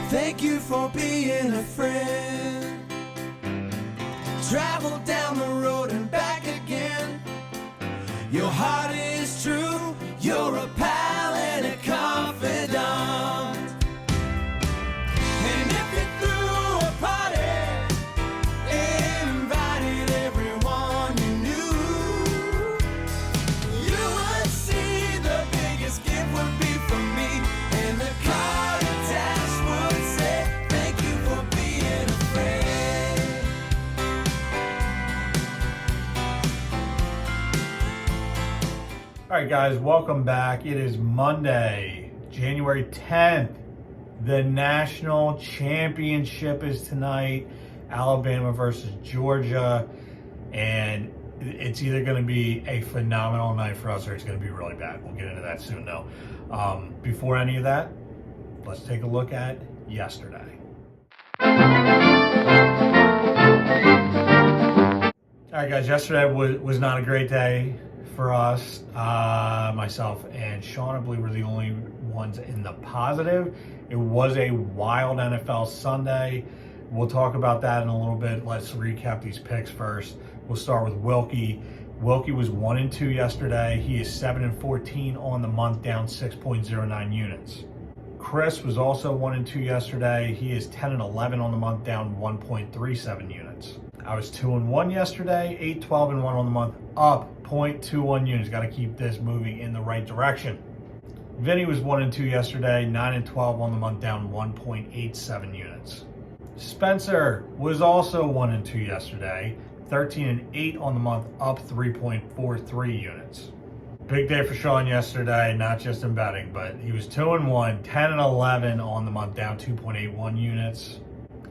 Thank you for being a friend. Travel down the road and back again. Your heart is true. You're a pal and a confidant. And if you threw a party, invited everyone you knew, you would see the biggest gift would be from me, and the card attached would say, thank you for being a friend. All right, guys, welcome back. It is Monday, January 10th. The national championship is tonight, Alabama versus Georgia, and it's either going to be a phenomenal night for us or it's going to be really bad. We'll get into that soon, though. Before any of that, let's take a look at yesterday. All right, guys, yesterday was not a great day for us. Myself and Sean, I believe, were the only ones in the positive. It was a wild NFL Sunday. We'll talk about that in a little bit. Let's recap these picks first. We'll start with Wilkie. Wilkie was 1-2 yesterday. He is 7-14 on the month, down 6.09 units. Chris was also 1-2 yesterday. He is 10-11 on the month, down 1.37 units. I was 2-1 yesterday, 8-12-1 on the month, up 0.21 units. Got to keep this moving in the right direction. Vinny was 1-2 yesterday, 9-12 on the month, down 1.87 units. Spencer was also 1-2 yesterday, 13-8 on the month, up 3.43 units. Big day for Sean yesterday, not just in betting, but he was 2-1, 10-11 on the month, down 2.81 units.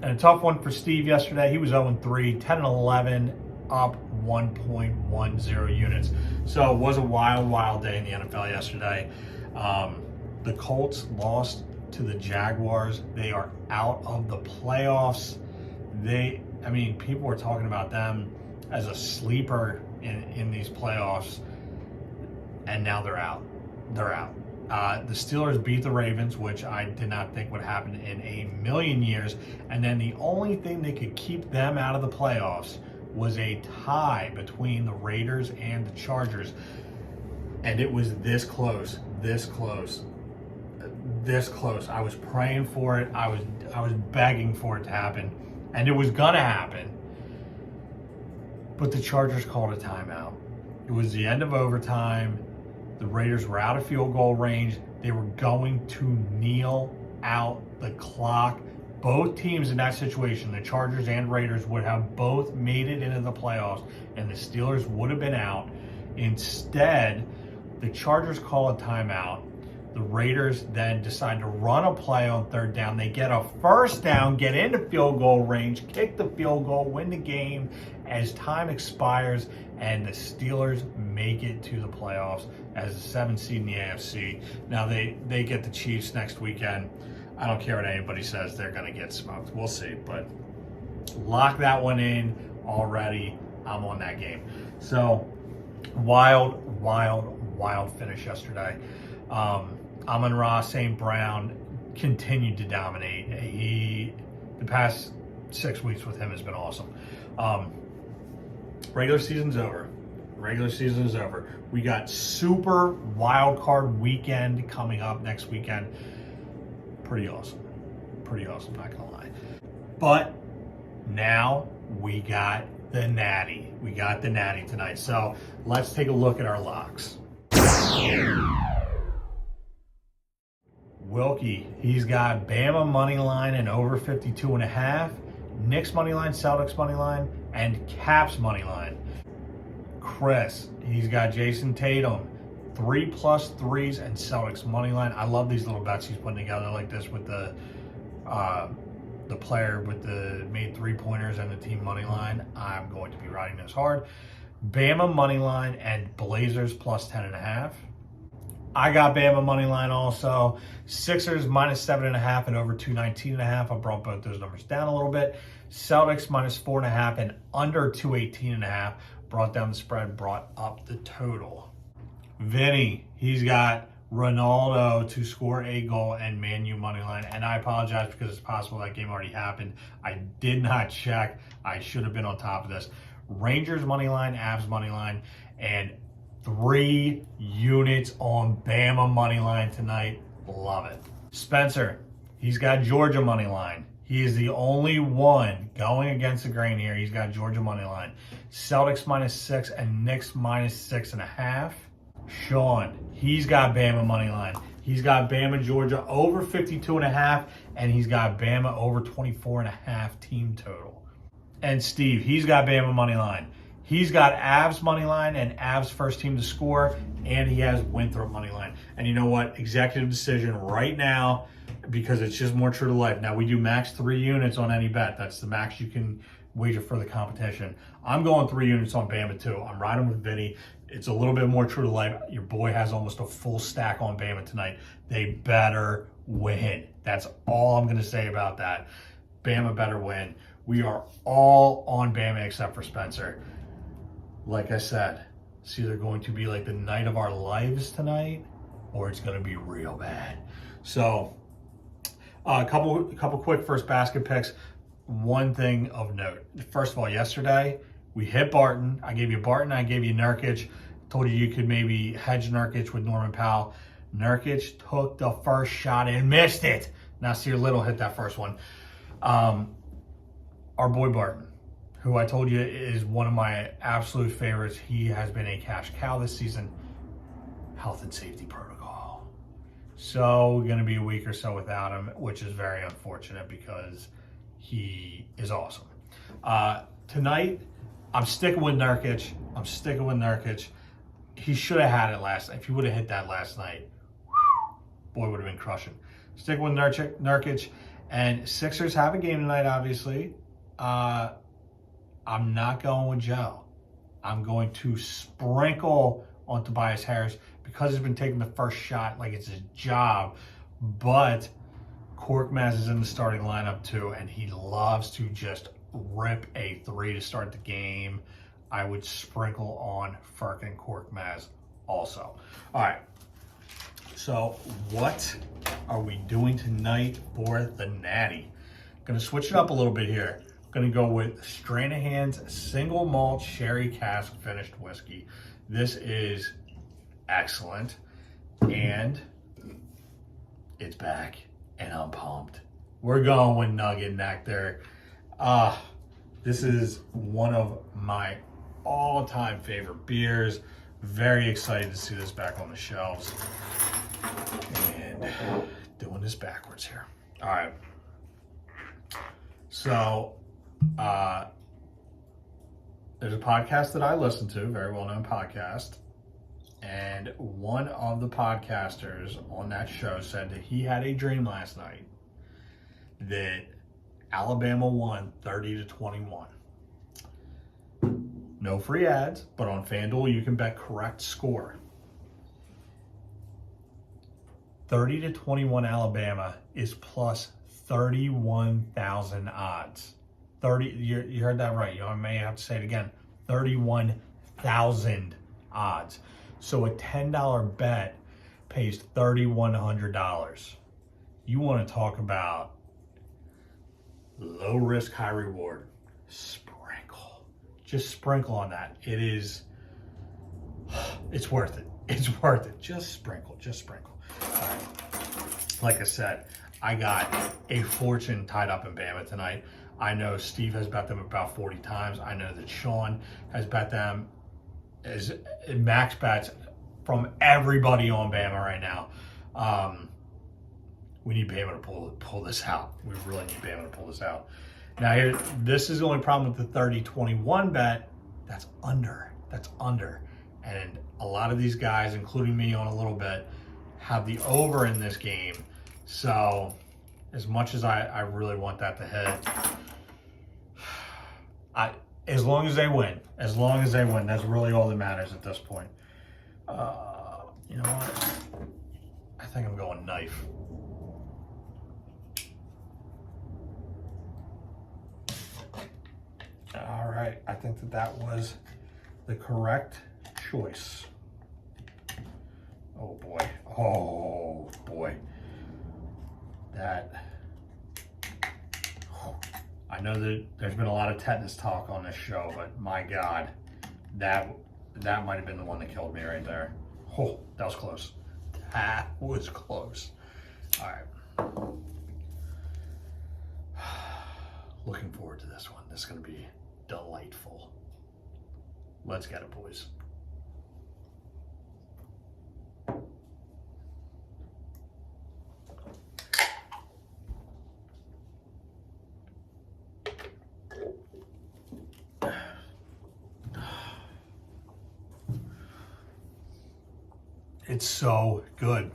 And a tough one for Steve yesterday. He was 0-3, 10-11, up 1.10 units. So it was a wild day in the NFL yesterday. The Colts lost to the Jaguars. They are out of the playoffs. People were talking about them as a sleeper in these playoffs, and now they're out. They're out. The Steelers beat the Ravens, which I did not think would happen in a million years. And then the only thing that could keep them out of the playoffs was a tie between the Raiders and the Chargers. And it was this close. I was praying for it. I was begging for it to happen. And it was gonna happen. But the Chargers called a timeout. It was the end of overtime. The Raiders were out of field goal range. They were going to kneel out the clock. Both teams in that situation, the Chargers and Raiders, would have both made it into the playoffs, and the Steelers would have been out. Instead, the Chargers call a timeout. The Raiders then decide to run a play on third down. They get a first down, get into field goal range, kick the field goal, win the game as time expires, and the Steelers make it to the playoffs as the 7th seed in the AFC. Now they get the Chiefs next weekend. I don't care what anybody says, they're going to get smoked. We'll see, but lock that one in already. I'm on that game. So wild finish yesterday. Amon-Ra St. Brown continued to dominate. The past 6 weeks with him has been awesome. Regular season's over. We got super wild card weekend coming up next weekend. Pretty awesome, not gonna lie. But now we got the Natty. We got the Natty tonight. So let's take a look at our locks. Wilkie, he's got Bama money line and over 52.5, Knicks money line, Celtics money line, and Caps money line. Chris, he's got Jason Tatum, 3+ threes and Celtics money line. I love these little bets he's putting together like this with the player with the made 3-pointers and the team money line. I'm going to be riding this hard. Bama money line and Blazers plus 10.5. I got Bama money line also. Sixers minus 7.5 and over 219.5. I brought both those numbers down a little bit. Celtics minus 4.5 and under 218.5. Brought down the spread, brought up the total. Vinny, he's got Ronaldo to score a goal and Man U money line. And I apologize because it's possible that game already happened. I did not check. I should have been on top of this. Rangers money line, Avs money line, and 3 units on Bama money line tonight. Love it. Spencer, he's got Georgia money line. He is the only one going against the grain here. He's got Georgia money line. Celtics -6 and Knicks -6.5. Sean, he's got Bama money line. He's got Bama Georgia over 52.5, and he's got Bama over 24.5 team total. And Steve, he's got Bama money line. He's got Avs money line and Avs first team to score, and he has Winthrop money line. And you know what? Executive decision right now, because it's just more true to life. Now, we do max 3 units on any bet. That's the max you can wager for the competition. I'm going 3 units on Bama too. I'm riding with Vinny. It's a little bit more true to life. Your boy has almost a full stack on Bama tonight. They better win. That's all I'm going to say about that. Bama better win. We are all on Bama except for Spencer. Like I said, it's either going to be like the night of our lives tonight, or it's going to be real bad. So, a couple quick first basket picks. One thing of note. First of all, yesterday we hit Barton. I gave you Barton. I gave you Nurkic. Told you could maybe hedge Nurkic with Norman Powell. Nurkic took the first shot and missed it. Nasir Little hit that first one. Our boy Barton, who I told you is one of my absolute favorites. He has been a cash cow this season. Health and safety protocol. So we're going to be a week or so without him, which is very unfortunate because he is awesome. Tonight, I'm sticking with Nurkic. He should have had it last night. If he would have hit that last night, boy, would have been crushing. Sticking with Nurkic. And Sixers have a game tonight, obviously. I'm not going with Joe. I'm going to sprinkle on Tobias Harris because he's been taking the first shot like it's his job. But Korkmaz is in the starting lineup too, and he loves to just rip a 3 to start the game. I would sprinkle on Furk and Korkmaz also. All right. So what are we doing tonight for the Natty? Going to switch it up a little bit here. Going to go with Stranahan's single malt sherry cask finished whiskey. This is excellent, and it's back, and I'm pumped. We're going with Nugget Nectar. This is one of my all-time favorite beers. Very excited to see this back on the shelves. And doing this backwards here. All right. So, there's a podcast that I listen to, very well-known podcast, and one of the podcasters on that show said that he had a dream last night that Alabama won 30-21. No free ads, but on FanDuel you can bet correct score. 30-21 Alabama is plus 31,000 odds. You heard that right. I may have to say it again. 31,000 odds. So a $10 bet pays $3,100. You want to talk about low risk, high reward? Sprinkle. Just sprinkle on that. It's worth it. It's worth it. Just sprinkle. All right. Like I said, I got a fortune tied up in Bama tonight. I know Steve has bet them about 40 times. I know that Sean has bet them as max bets from everybody on Bama right now. We need Bama to pull this out. We really need Bama to pull this out. Now, this is the only problem with the 30-21 bet. That's under. And a lot of these guys, including me on a little bit, have the over in this game. So, as much as I really want that to hit, as long as they win, that's really all that matters at this point. You know what? I think I'm going knife. All right, I think that was the correct choice. Oh boy, Oh boy, I know that there's been a lot of tetanus talk on this show, but my God, that might have been the one that killed me right there. Oh, that was close. That was close. All right. Looking forward to this one. This is going to be delightful. Let's get it, boys. It's so good.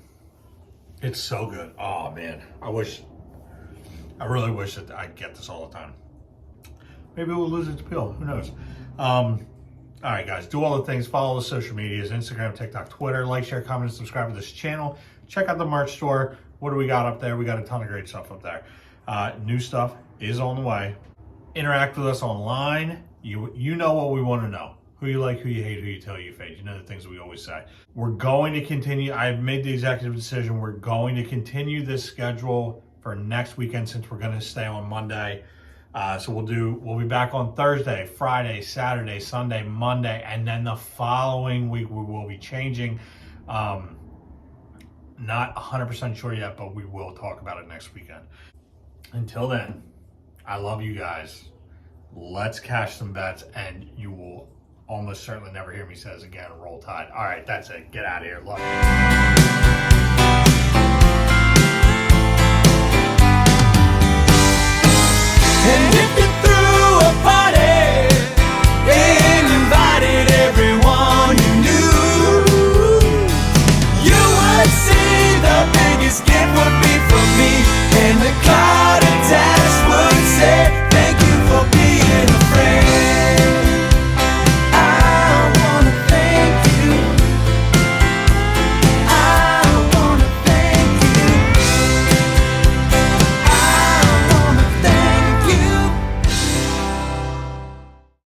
It's so good. Oh man, I really wish that I'd get this all the time. Maybe we'll lose its appeal. Who knows? All right, guys, do all the things. Follow the social medias: Instagram, TikTok, Twitter. Like, share, comment, and subscribe to this channel. Check out the merch store. What do we got up there? We got a ton of great stuff up there. New stuff is on the way. Interact with us online. You know what we want to know. Who you like, who you hate, who you tell, you fade. You know the things we always say. We're going to continue. I've made the executive decision. We're going to continue this schedule for next weekend since we're going to stay on Monday. So we'll be back on Thursday, Friday, Saturday, Sunday, Monday, and then the following week we will be changing. Not 100% sure yet, but we will talk about it next weekend. Until then, I love you guys. Let's cash some bets, and you will almost certainly never hear me say this again. Roll Tide. All right, that's it. Get out of here. Love you. And if you threw a party and invited everyone you knew, you would see the biggest gift.